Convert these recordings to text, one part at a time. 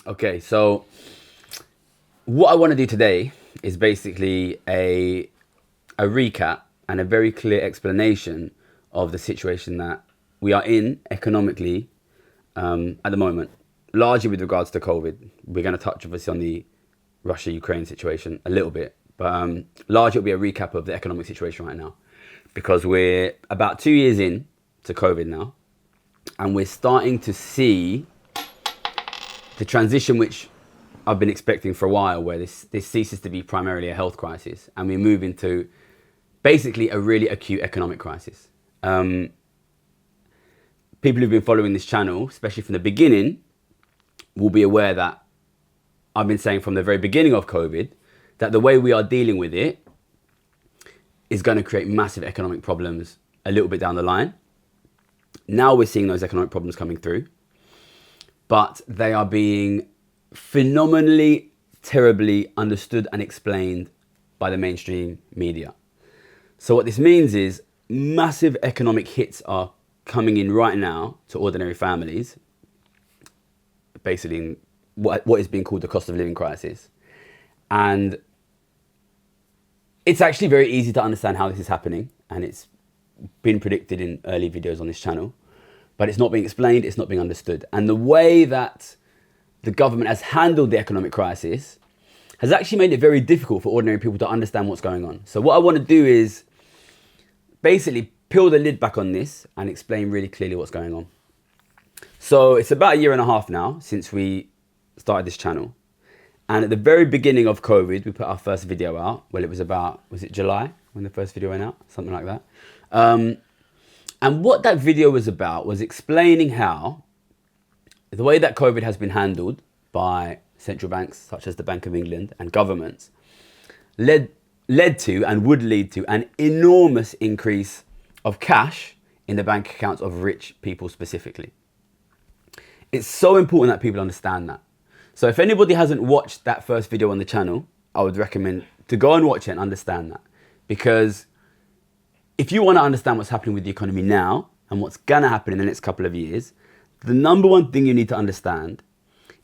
Okay, so what I want to do today is basically a recap and a very clear explanation of the situation that we are in economically at the moment, largely with regards to COVID. We're going to touch obviously on the Russia-Ukraine situation a little bit, but largely it'll be a recap of the economic situation right now, because we're about 2 years in to COVID now, and we're starting to see the transition which I've been expecting for a while, where this ceases to be primarily a health crisis and we move into basically a really acute economic crisis. People who've been following this channel, especially from the beginning, will be aware that I've been saying from the very beginning of COVID that the way we are dealing with it is going to create massive economic problems a little bit down the line. Now we're seeing those economic problems coming through, but they are being phenomenally, terribly understood and explained by the mainstream media. So what this means is massive economic hits are coming in right now to ordinary families, basically in what is being called the cost of living crisis. And it's actually very easy to understand how this is happening, and it's been predicted in early videos on this channel, but it's not being explained, it's not being understood. And the way that the government has handled the economic crisis has actually made it very difficult for ordinary people to understand what's going on. So what I want to do is basically peel the lid back on this and explain really clearly what's going on. So it's about 1.5 years now since we started this channel. And at the very beginning of COVID, we put our first video out. Well, it was about, was it July when the first video went out? Something like that. And what that video was about was explaining how the way that COVID has been handled by central banks, such as the Bank of England, and governments, led to and would lead to an enormous increase of cash in the bank accounts of rich people specifically. It's so important that people understand that. So if anybody hasn't watched that first video on the channel, I would recommend to go and watch it and understand that. Because if you want to understand what's happening with the economy now and what's going to happen in the next couple of years, the number one thing you need to understand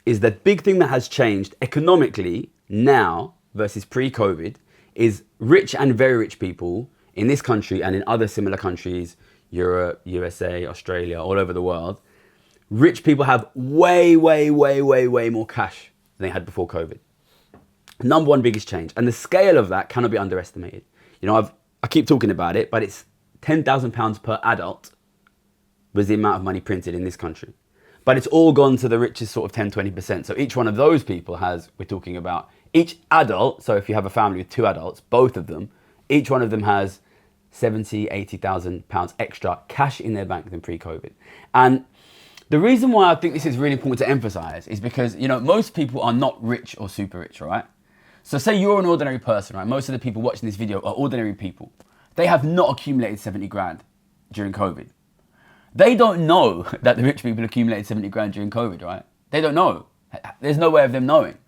is that big thing that has changed economically now versus pre-COVID is rich and very rich people in this country and in other similar countries, Europe, USA, Australia, all over the world. Rich people have way more cash than they had before COVID. Number one biggest change. And the scale of that cannot be underestimated. You know, I keep talking about it, but it's £10,000 per adult was the amount of money printed in this country. But it's all gone to the richest sort of 10-20%. So each one of those people has, we're talking about each adult. So if you have a family with 2 adults, both of them, each one of them has 70, 80,000 pounds extra cash in their bank than pre-COVID. And the reason why I think this is really important to emphasize is because, you know, most people are not rich or super rich, right? So say you're an ordinary person, right? Most of the people watching this video are ordinary people. They have not accumulated 70 grand during COVID. They don't know that the rich people accumulated 70 grand during COVID, right? They don't know. There's no way of them knowing.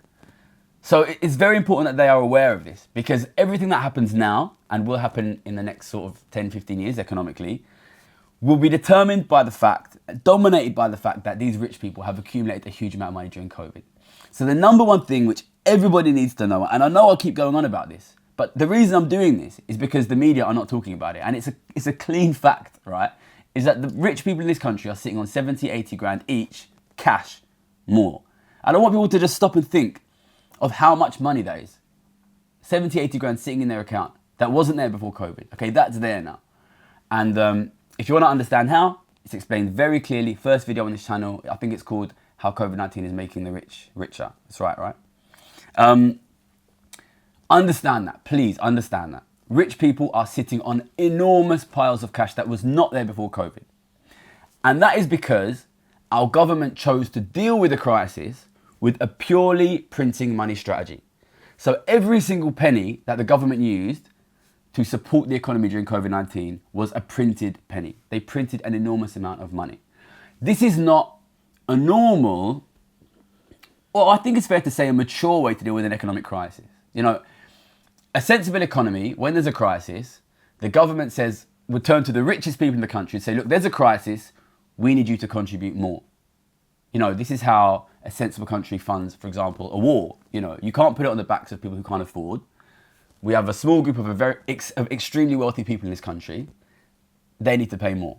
So it's very important that they are aware of this, because everything that happens now and will happen in the next sort of 10, 15 years economically will be determined by the fact, dominated by the fact that these rich people have accumulated a huge amount of money during COVID. So the number one thing which everybody needs to know, and I know I'll keep going on about this, but the reason I'm doing this is because the media are not talking about it. And it's a clean fact, right? Is that the rich people in this country are sitting on 70, 80 grand each, cash, more. I don't want people to just stop and think of how much money that is. 70, 80 grand sitting in their account. That wasn't there before COVID. Okay, that's there now. And if you want to understand how, it's explained very clearly. First video on this channel, I think it's called How COVID-19 is Making the Rich Richer. That's right? Understand that, please understand that. Rich people are sitting on enormous piles of cash that was not there before COVID. And that is because our government chose to deal with the crisis with a purely printing money strategy. So every single penny that the government used to support the economy during COVID-19 was a printed penny. They printed an enormous amount of money. This is not a normal, or I think it's fair to say a mature way to deal with an economic crisis. You know, a sensible economy, when there's a crisis, the government says, would turn to the richest people in the country and say, look, there's a crisis, we need you to contribute more. You know, this is how a sensible country funds, for example, a war. You know, you can't put it on the backs of people who can't afford. We have a small group of extremely wealthy people in this country. They need to pay more.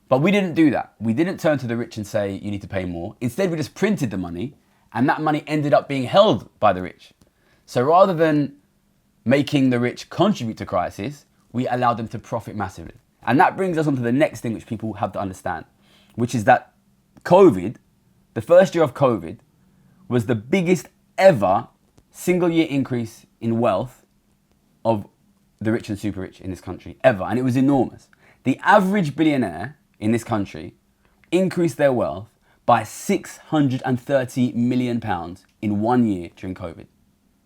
But we didn't do that. We didn't turn to the rich and say, you need to pay more. Instead, we just printed the money, and that money ended up being held by the rich. So rather than making the rich contribute to crisis, we allowed them to profit massively. And that brings us on to the next thing which people have to understand, which is that COVID, the first year of COVID, was the biggest ever single year increase in wealth of the rich and super rich in this country, ever. And it was enormous. The average billionaire in this country increased their wealth by £630 million in 1 year during COVID.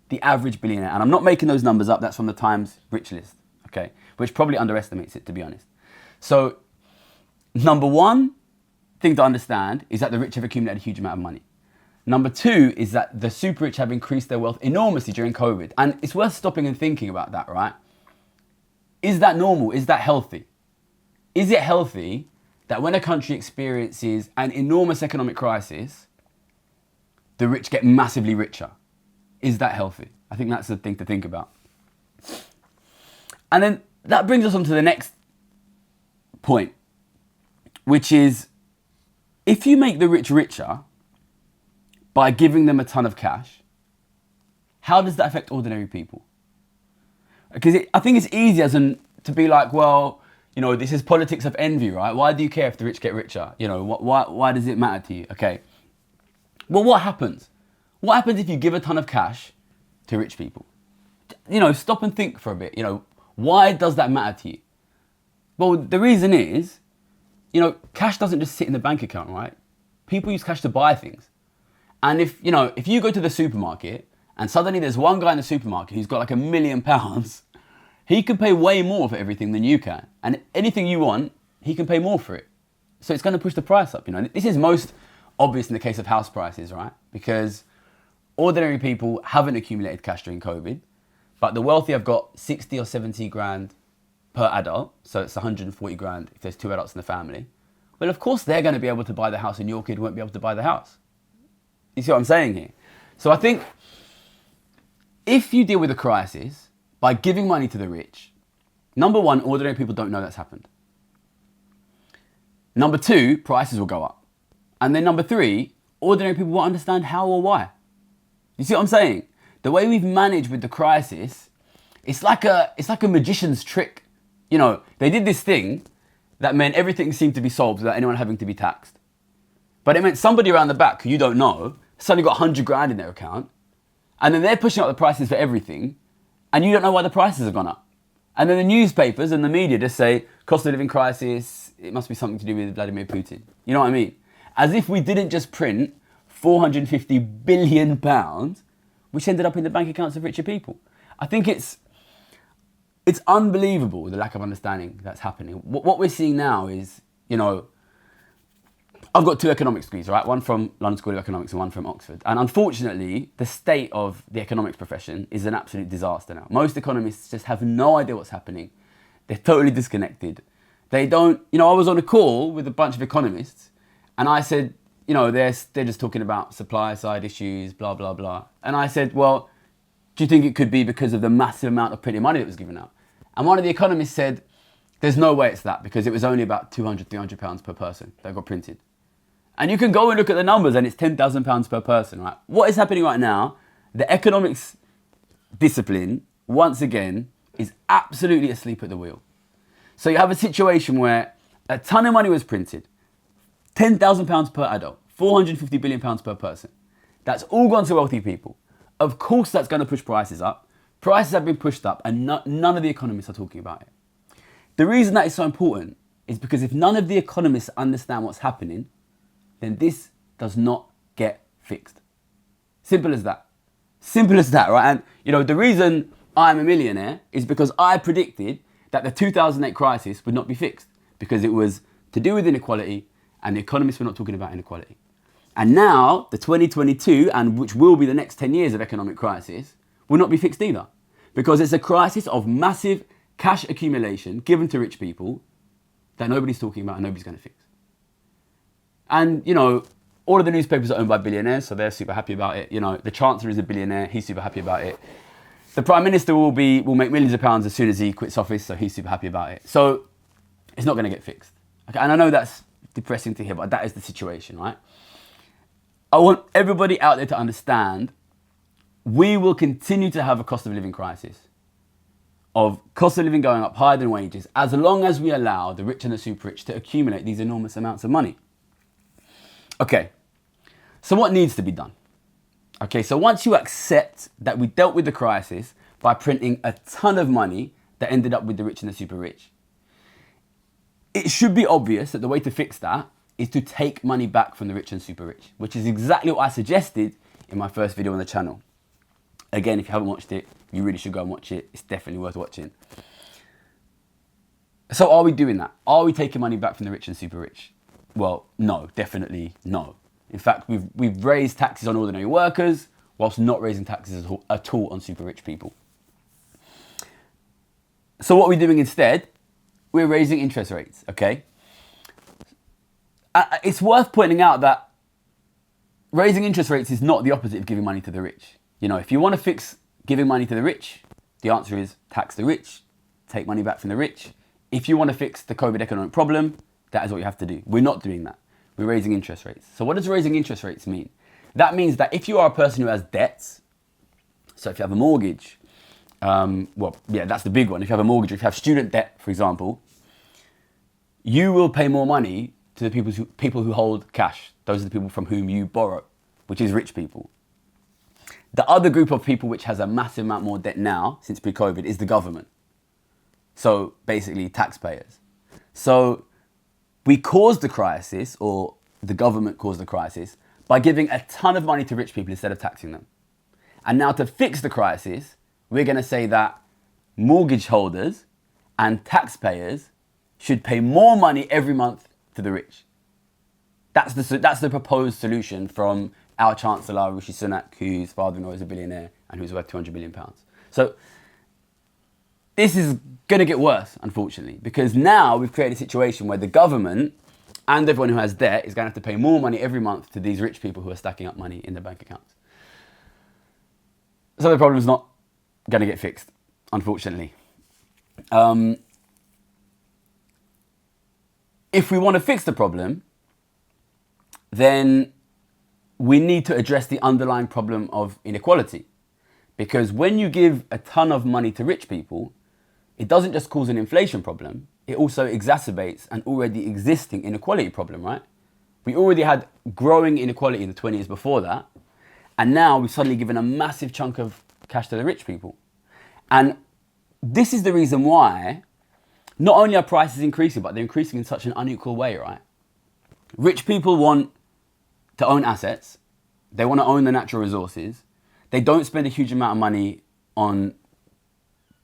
The average billionaire. And I'm not making those numbers up. That's from the Times Rich List, okay? Which probably underestimates it, to be honest. So, number one thing to understand is that the rich have accumulated a huge amount of money. Number two is that the super rich have increased their wealth enormously during COVID. And it's worth stopping and thinking about that, right? Is that normal? Is that healthy? Is it healthy that when a country experiences an enormous economic crisis, the rich get massively richer? Is that healthy? I think that's the thing to think about. And then that brings us on to the next point, which is if you make the rich richer by giving them a ton of cash, how does that affect ordinary people? Because I think it's easier to be like, well, you know, this is politics of envy, right? Why do you care if the rich get richer? You know, why does it matter to you? Okay. Well, what happens? What happens if you give a ton of cash to rich people? You know, stop and think for a bit. You know, why does that matter to you? Well, the reason is, you know, cash doesn't just sit in the bank account, right? People use cash to buy things. And if you go to the supermarket and suddenly there's one guy in the supermarket who's got like £1 million, he can pay way more for everything than you can. And anything you want, he can pay more for it. So it's going to push the price up, you know. This is most obvious in the case of house prices, right? Because ordinary people haven't accumulated cash during COVID, but the wealthy have got 60 or 70 grand per adult. So it's 140 grand if there's 2 adults in the family. Well, of course they're going to be able to buy the house and your kid won't be able to buy the house. You see what I'm saying here? So I think if you deal with a crisis by giving money to the rich, number one, ordinary people don't know that's happened. Number two, prices will go up. And then number three, ordinary people won't understand how or why. You see what I'm saying? The way we've managed with the crisis, it's like a magician's trick. You know, they did this thing that meant everything seemed to be solved without anyone having to be taxed. But it meant somebody around the back who you don't know suddenly got 100 grand in their account. And then they're pushing up the prices for everything. And you don't know why the prices have gone up. And then the newspapers and the media just say, cost of living crisis, it must be something to do with Vladimir Putin. You know what I mean? As if we didn't just print £450 billion, which ended up in the bank accounts of richer people. I think it's unbelievable, the lack of understanding that's happening. What we're seeing now is, you know, I've got 2 economics degrees, right? One from London School of Economics and one from Oxford. And unfortunately, the state of the economics profession is an absolute disaster now. Most economists just have no idea what's happening. They're totally disconnected. They don't, you know, I was on a call with a bunch of economists and I said, you know, they're just talking about supply side issues, blah, blah, blah. And I said, well, do you think it could be because of the massive amount of printed money that was given out? And one of the economists said, there's no way it's that because it was only about £200, £300 per person that got printed. And you can go and look at the numbers and it's £10,000 per person, right? What is happening right now, the economics discipline, once again, is absolutely asleep at the wheel. So you have a situation where a ton of money was printed, £10,000 per adult, £450 billion per person. That's all gone to wealthy people. Of course that's going to push prices up. Prices have been pushed up and none of the economists are talking about it. The reason that is so important is because if none of the economists understand what's happening, then this does not get fixed. Simple as that. Simple as that, right? And, you know, the reason I'm a millionaire is because I predicted that the 2008 crisis would not be fixed because it was to do with inequality and the economists were not talking about inequality. And now, the 2022, and which will be the next 10 years of economic crisis, will not be fixed either because it's a crisis of massive cash accumulation given to rich people that nobody's talking about and nobody's going to fix. And, you know, All of the newspapers are owned by billionaires, so they're super happy about it. You know, the Chancellor is a billionaire, he's super happy about it. The Prime Minister will make millions of pounds as soon as he quits office, so he's super happy about it. So it's not going to get fixed. Okay, and I know that's depressing to hear, but that is the situation, right? I want everybody out there to understand we will continue to have a cost of living crisis, of cost of living going up higher than wages, as long as we allow the rich and the super rich to accumulate these enormous amounts of money. Okay, so what needs to be done? Okay, so once you accept that we dealt with the crisis by printing a ton of money that ended up with the rich and the super rich, it should be obvious that the way to fix that is to take money back from the rich and super rich, which is exactly what I suggested in my first video on the channel. Again, if you haven't watched it, you really should go and watch it. It's definitely worth watching. So are we doing that? Are we taking money back from the rich and super rich? Well, no, definitely no. In fact, we've raised taxes on ordinary workers whilst not raising taxes at all on super rich people. So what are we doing instead? We're raising interest rates, okay? It's worth pointing out that raising interest rates is not the opposite of giving money to the rich. You know, if you want to fix giving money to the rich, the answer is tax the rich, take money back from the rich. If you want to fix the COVID economic problem, that is what you have to do. We're not doing that. We're raising interest rates. So what does raising interest rates mean? That means that if you are a person who has debts, so if you have a mortgage, that's the big one. If you have a mortgage, if you have student debt, for example, you will pay more money to the people who hold cash. Those are the people from whom you borrow, which is rich people. The other group of people which has a massive amount more debt now, since pre-COVID, is the government. So basically taxpayers. So we caused the crisis, or the government caused the crisis, by giving a ton of money to rich people instead of taxing them. And now to fix the crisis, we're going to say that mortgage holders and taxpayers should pay more money every month to the rich. That's the proposed solution from our Chancellor, Rishi Sunak, whose father-in-law is a billionaire and who's worth £200 billion. So this is going to get worse, unfortunately, because now we've created a situation where the government and everyone who has debt is going to have to pay more money every month to these rich people who are stacking up money in their bank accounts. So the problem's not going to get fixed, unfortunately. If we want to fix the problem, then we need to address the underlying problem of inequality. Because when you give a ton of money to rich people, it doesn't just cause an inflation problem, it also exacerbates an already existing inequality problem, right? We already had growing inequality in the 20 years before that, and now we've suddenly given a massive chunk of cash to the rich people. And this is the reason why not only are prices increasing, but they're increasing in such an unequal way, right? Rich people want to own assets. They want to own the natural resources. They don't spend a huge amount of money on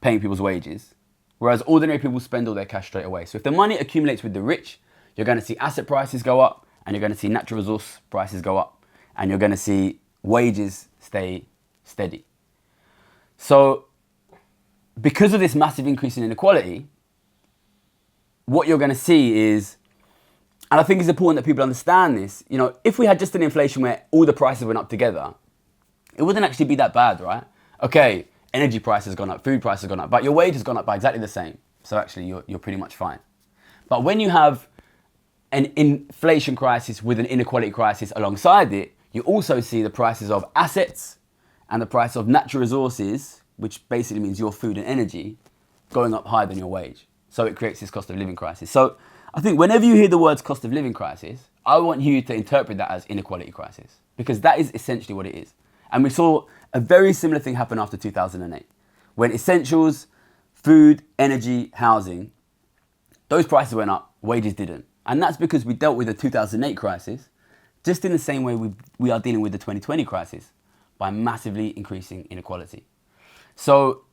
paying people's wages, whereas ordinary people spend all their cash straight away. So if the money accumulates with the rich, you're going to see asset prices go up, and you're going to see natural resource prices go up, and you're going to see wages stay steady. So because of this massive increase in inequality, what you're going to see is, and I think it's important that people understand this, you know, if we had just an inflation where all the prices went up together, it wouldn't actually be that bad, right? Okay, energy prices have gone up, food prices have gone up, but your wage has gone up by exactly the same. So actually you're pretty much fine. But when you have an inflation crisis with an inequality crisis alongside it, you also see the prices of assets and the price of natural resources, which basically means your food and energy, going up higher than your wage. So it creates this cost of living crisis. So I think whenever you hear the words cost of living crisis, I want you to interpret that as inequality crisis, because that is essentially what it is. And we saw a very similar thing happen after 2008, when essentials, food, energy, housing, those prices went up, wages didn't. And that's because we dealt with the 2008 crisis just in the same way we are dealing with the 2020 crisis, by massively increasing inequality. So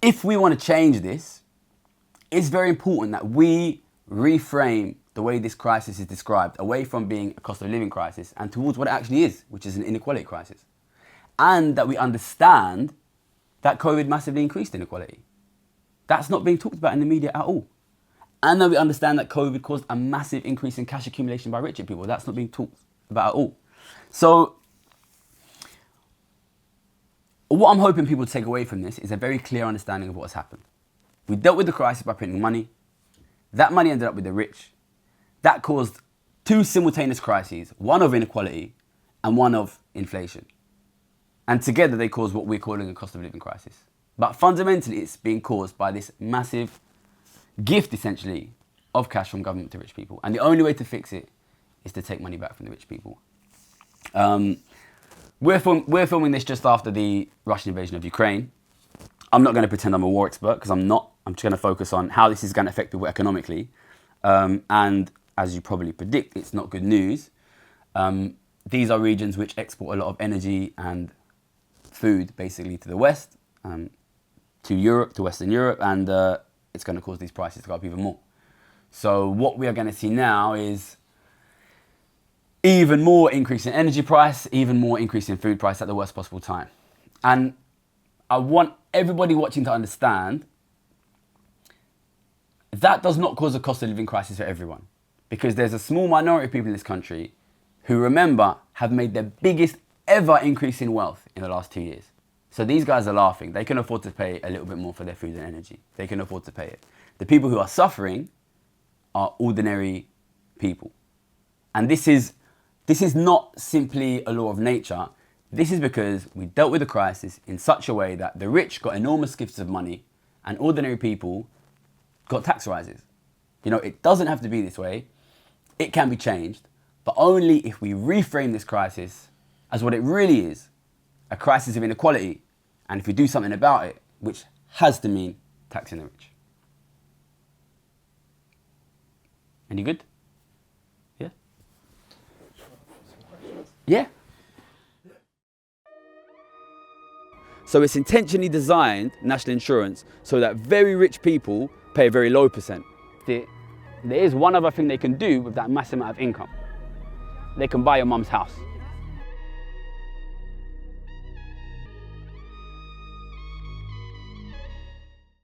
if we want to change this, it's very important that we reframe the way this crisis is described away from being a cost of living crisis and towards what it actually is, which is an inequality crisis. And that we understand that COVID massively increased inequality. That's not being talked about in the media at all. And that we understand that COVID caused a massive increase in cash accumulation by richer people. That's not being talked about it all. So what I'm hoping people take away from this is a very clear understanding of what's happened. We dealt with the crisis by printing money. That money ended up with the rich. That caused two simultaneous crises, one of inequality and one of inflation. And together they caused what we're calling a cost of living crisis. But fundamentally, it's being caused by this massive gift, essentially, of cash from government to rich people. And the only way to fix it is to take money back from the rich people. We're filming this just after the Russian invasion of Ukraine. I'm not going to pretend I'm a war expert, because I'm not. I'm just going to focus on how this is going to affect people economically. And as you probably predict, it's not good news. These are regions which export a lot of energy and food, basically, to the West, to Europe, to Western Europe, and it's going to cause these prices to go up even more. So what we are going to see now is even more increase in energy price, even more increase in food price at the worst possible time. And I want everybody watching to understand that does not cause a cost of living crisis for everyone, because there's a small minority of people in this country who, remember, have made their biggest ever increase in wealth in the last 2 years. So these guys are laughing. They can afford to pay a little bit more for their food and energy. They can afford to pay it. The people who are suffering are ordinary people. And this is not simply a law of nature. This is because we dealt with the crisis in such a way that the rich got enormous gifts of money and ordinary people got tax rises. You know, it doesn't have to be this way. It can be changed, but only if we reframe this crisis as what it really is, a crisis of inequality, and if we do something about it, which has to mean taxing the rich. Any good? Yeah? Yeah? So it's intentionally designed, national insurance, so that very rich people pay a very low percent. There is one other thing they can do with that massive amount of income. They can buy your mum's house.